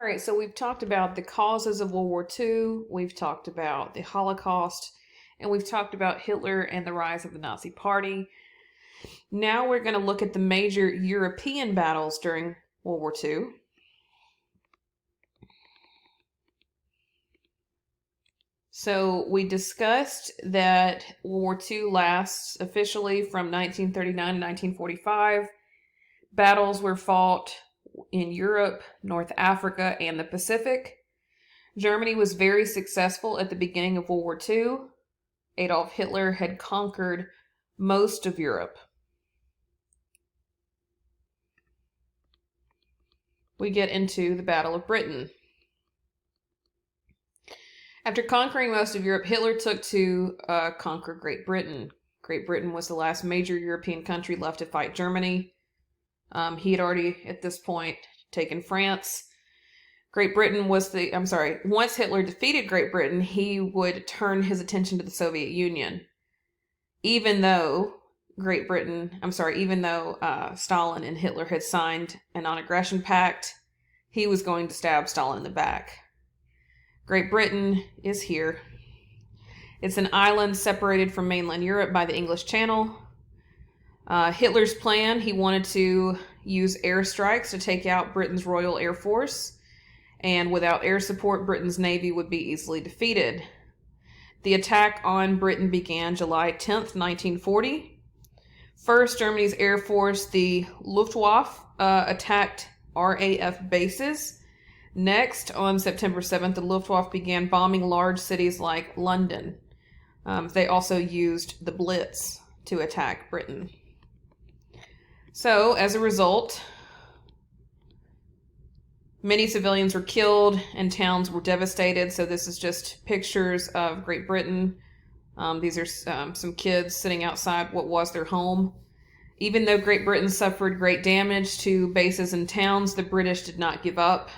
right, so we've talked about the causes of World War II, we've talked about the Holocaust, and we've talked about Hitler and the rise of the Nazi Party. Now we're going to look at the major European battles during World War II. So we discussed that World War II lasts officially from 1939 to 1945. Battles were fought in Europe, North Africa, and the Pacific. Germany was very successful at the beginning of World War II. Adolf Hitler had conquered most of Europe. We get into the Battle of Britain. After conquering most of Europe, Hitler took to conquer Great Britain. Great Britain was the last major European country left to fight Germany. He had already, at this point, taken France. Once Hitler defeated Great Britain, he would turn his attention to the Soviet Union. Even though Stalin and Hitler had signed a non-aggression pact, he was going to stab Stalin in the back. Great Britain is here. It's an island separated from mainland Europe by the English Channel. Hitler's plan, he wanted to use airstrikes to take out Britain's Royal Air Force, and without air support, Britain's navy would be easily defeated. The attack on Britain began July 10th, 1940. First, Germany's Air Force, the Luftwaffe, attacked RAF bases. Next, on September 7th, the Luftwaffe began bombing large cities like London. They also used the Blitz to attack Britain. So, as a result, many civilians were killed and towns were devastated. So this is just pictures of Great Britain. These are some kids sitting outside what was their home. Even though Great Britain suffered great damage to bases and towns, the British did not give up.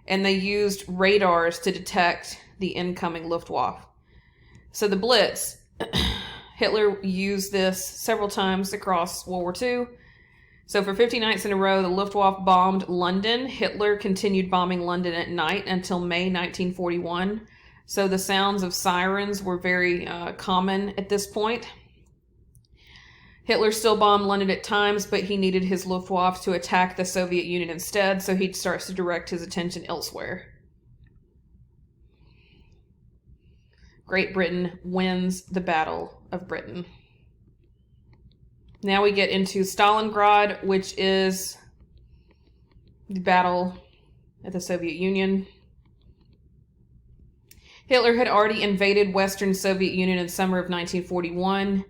And they used radars to detect the incoming Luftwaffe. So the Blitz, Hitler used this several times across World War II. So for 50 nights in a row, the Luftwaffe bombed London. Hitler continued bombing London at night until May 1941. So the sounds of sirens were very common at this point. Hitler still bombed London at times, but he needed his Luftwaffe to attack the Soviet Union instead, so he starts to direct his attention elsewhere. Great Britain wins the Battle of Britain. Now we get into Stalingrad, which is the battle at the Soviet Union. Hitler had already invaded Western Soviet Union in summer of 1941.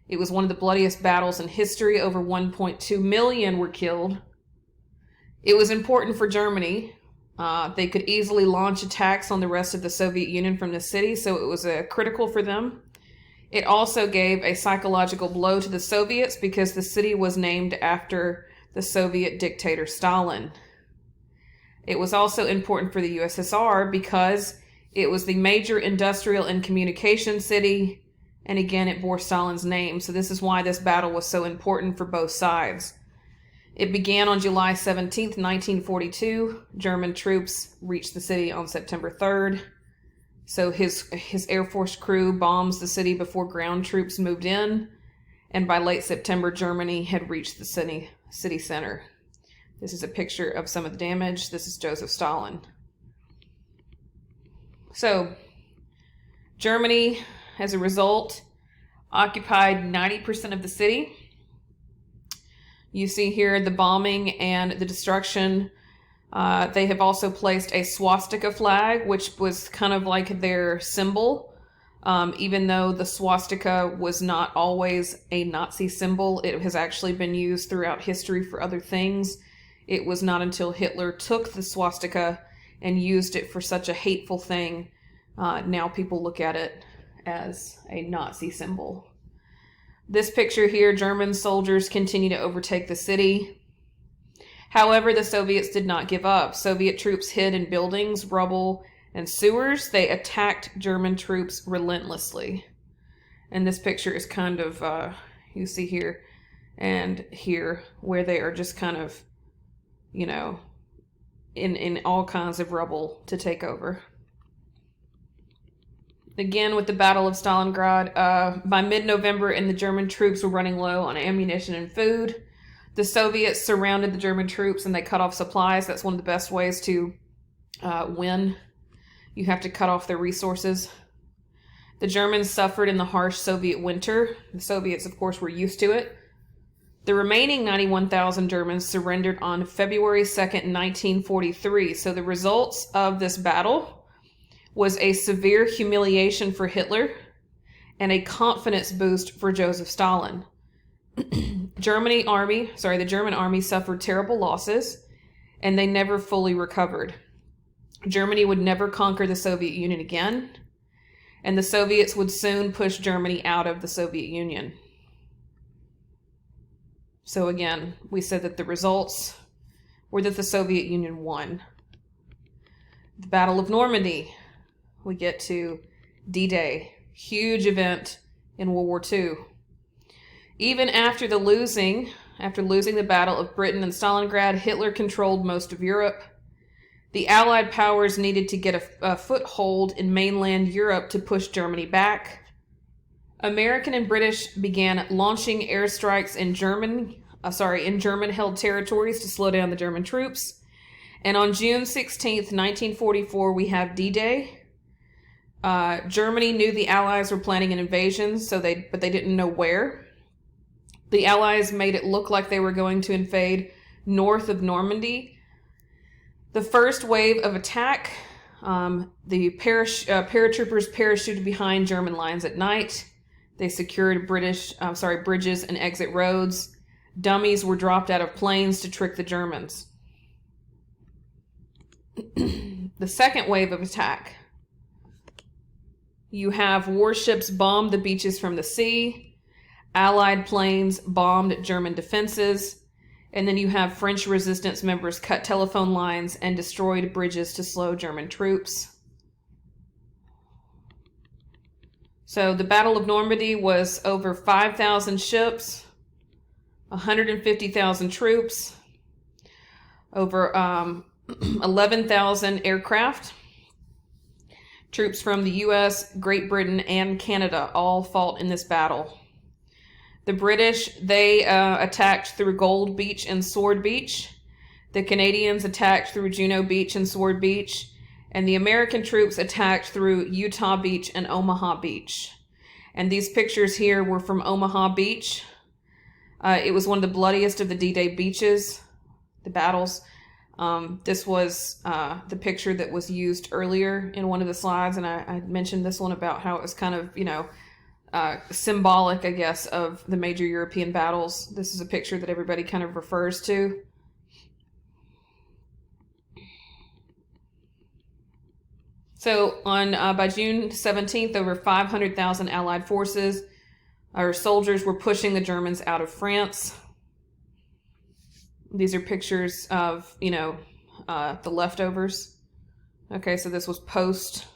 It was one of the bloodiest battles in history. Over 1.2 million were killed. It was important for Germany. They could easily launch attacks on the rest of the Soviet Union from the city, so it was critical for them. It also gave a psychological blow to the Soviets because the city was named after the Soviet dictator Stalin. It was also important for the USSR because it was the major industrial and communication city, and again, it bore Stalin's name. So this is why this battle was so important for both sides. It began on July 17th, 1942. German troops reached the city on September 3rd. So his Air Force crew bombs the city before ground troops moved in. And by late September, Germany had reached the city center. This is a picture of some of the damage. This is Joseph Stalin. So Germany, as a result, occupied 90% of the city. You see here the bombing and the destruction. They have also placed a swastika flag, which was kind of like their symbol. Even though the swastika was not always a Nazi symbol, it has actually been used throughout history for other things. It was not until Hitler took the swastika and used it for such a hateful thing. Now people look at it as a Nazi symbol. This picture here, German soldiers continue to overtake the city. However, the Soviets did not give up. Soviet troops hid in buildings, rubble, and sewers. They attacked German troops relentlessly. And this picture is kind of, you see here and here, where they are just kind of, in all kinds of rubble to take over. Again, with the Battle of Stalingrad, by mid-November, and the German troops were running low on ammunition and food. The Soviets surrounded the German troops and they cut off supplies. That's one of the best ways to win. You have to cut off their resources. The Germans suffered in the harsh Soviet winter. The Soviets, of course, were used to it. The remaining 91,000 Germans surrendered on February 2nd, 1943. So the results of this battle was a severe humiliation for Hitler and a confidence boost for Joseph Stalin. The German army suffered terrible losses, and they never fully recovered. Germany would never conquer the Soviet Union again, and the Soviets would soon push Germany out of the Soviet Union. So again, we said that the results were that the Soviet Union won. The Battle of Normandy. We get to D-Day, huge event in World War II. Even after losing the Battle of Britain and Stalingrad, Hitler controlled most of Europe. The Allied powers needed to get a foothold in mainland Europe to push Germany back. American and British began launching airstrikes in German-held territories to slow down the German troops. And on June 16th, 1944, we have D-Day. Germany knew the Allies were planning an invasion, but they didn't know where. The Allies made it look like they were going to invade north of Normandy. The first wave of attack, the paratroopers parachuted behind German lines at night. They secured bridges and exit roads. Dummies were dropped out of planes to trick the Germans. The second wave of attack. You have warships bomb the beaches from the sea. Allied planes bombed German defenses. And then you have French resistance members cut telephone lines and destroyed bridges to slow German troops. So the Battle of Normandy was over 5,000 ships, 150,000 troops, over 11,000 aircraft. Troops from the U.S., Great Britain, and Canada all fought in this battle. The British, they attacked through Gold Beach and Sword Beach. The Canadians attacked through Juno Beach and Sword Beach. And the American troops attacked through Utah Beach and Omaha Beach. And these pictures here were from Omaha Beach. It was one of the bloodiest of the D-Day beaches, the battles. This was the picture that was used earlier in one of the slides, and I mentioned this one about how it was kind of, symbolic, I guess, of the major European battles. This is a picture that everybody kind of refers to. So by June 17th, over 500,000 Allied forces or soldiers were pushing the Germans out of France. These are pictures of, the leftovers. Okay, so this was post-battle.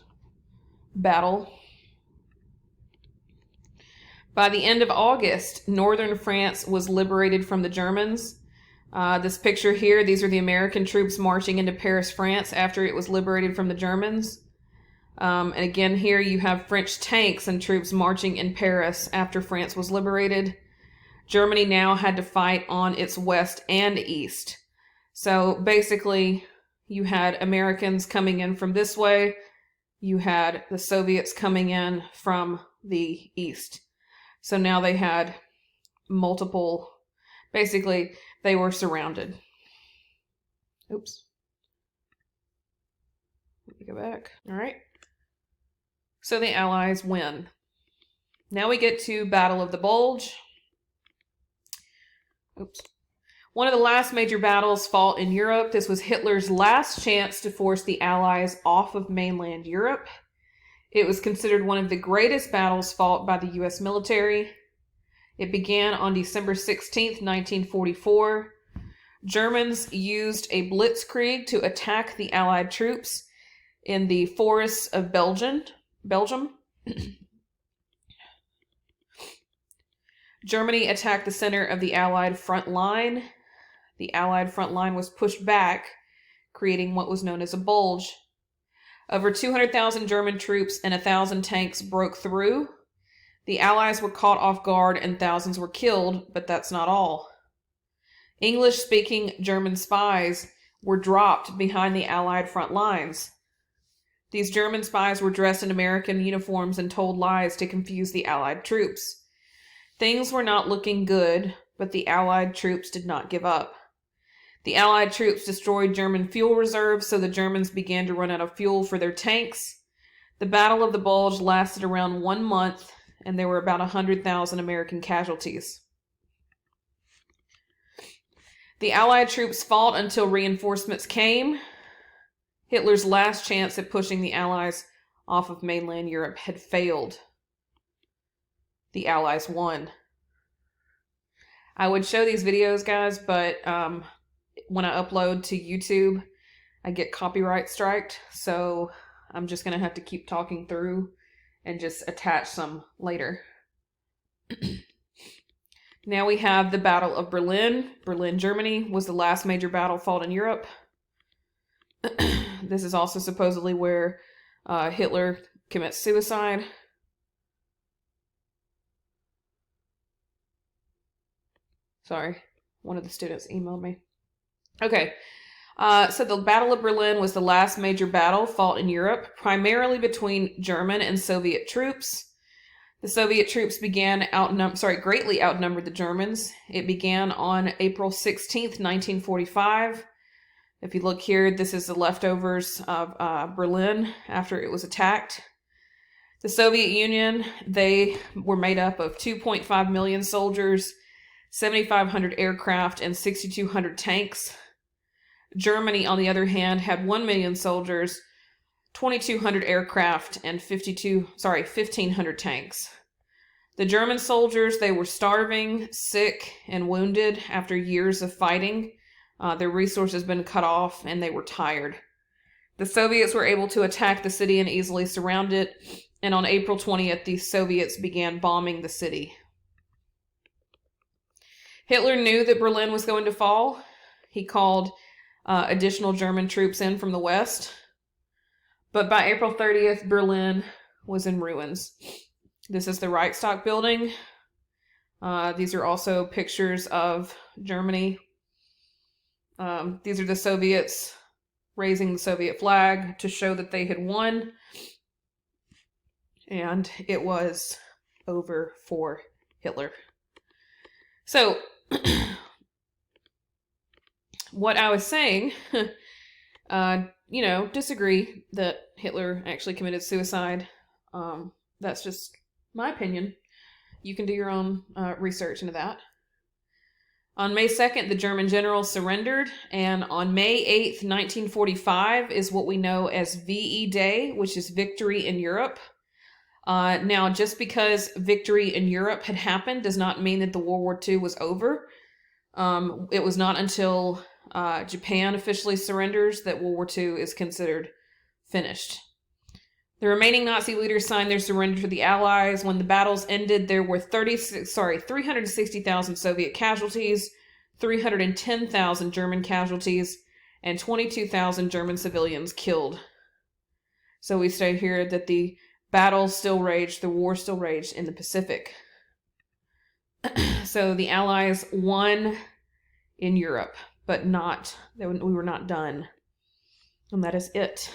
By the end of August, northern France was liberated from the Germans. This picture here, these are the American troops marching into Paris, France, after it was liberated from the Germans. And again, here you have French tanks and troops marching in Paris after France was liberated. Germany now had to fight on its west and east. So basically, you had Americans coming in from this way. You had the Soviets coming in from the east. So now they had multiple, basically, they were surrounded. Oops. Let me go back. All right. So the Allies win. Now we get to Battle of the Bulge. Oops. One of the last major battles fought in Europe. This was Hitler's last chance to force the Allies off of mainland Europe. It was considered one of the greatest battles fought by the U.S. military. It began on December 16th, 1944. Germans used a blitzkrieg to attack the Allied troops in the forests of Belgium. Germany attacked the center of the Allied front line. The Allied front line was pushed back, creating what was known as a bulge. Over 200,000 German troops and 1,000 tanks broke through. The Allies were caught off guard and thousands were killed, but that's not all. English-speaking German spies were dropped behind the Allied front lines. These German spies were dressed in American uniforms and told lies to confuse the Allied troops. Things were not looking good, but the Allied troops did not give up. The Allied troops destroyed German fuel reserves, so the Germans began to run out of fuel for their tanks. The Battle of the Bulge lasted around 1 month, and there were about 100,000 American casualties. The Allied troops fought until reinforcements came. Hitler's last chance at pushing the Allies off of mainland Europe had failed. The Allies won. I would show these videos, guys, but when I upload to YouTube, I get copyright striked, so I'm just going to have to keep talking through and just attach some later. Now we have the Battle of Berlin. Berlin, Germany was the last major battle fought in Europe. This is also supposedly where Hitler commits suicide. Sorry, one of the students emailed me. Okay, so the Battle of Berlin was the last major battle fought in Europe, primarily between German and Soviet troops. The Soviet troops greatly outnumbered the Germans. It began on April 16th, 1945. If you look here, this is the leftovers of Berlin after it was attacked. The Soviet Union, they were made up of 2.5 million soldiers, 7,500 aircraft, and 6,200 tanks. Germany, on the other hand, had 1 million soldiers, 2,200 aircraft, and 1,500 tanks. The German soldiers, they were starving, sick, and wounded after years of fighting. Their resources had been cut off, and they were tired. The Soviets were able to attack the city and easily surround it, and on April 20th, the Soviets began bombing the city. Hitler knew that Berlin was going to fall. He called additional German troops in from the west. But by April 30th, Berlin was in ruins. This is the Reichstag building. These are also pictures of Germany. These are the Soviets raising the Soviet flag to show that they had won. And it was over for Hitler. So, what I was saying, disagree that Hitler actually committed suicide. That's just my opinion. You can do your own research into that. On May 2nd, the German generals surrendered, and on May 8th, 1945 is what we know as VE Day, which is Victory in Europe. Now, just because victory in Europe had happened does not mean that the World War II was over. It was not until Japan officially surrenders that World War II is considered finished. The remaining Nazi leaders signed their surrender to the Allies. When the battles ended, there were 360,000 Soviet casualties, 310,000 German casualties, and 22,000 German civilians killed. So we say here that the battle still raged, the war still raged in the Pacific. So the Allies won in Europe, but we were not done. And that is it.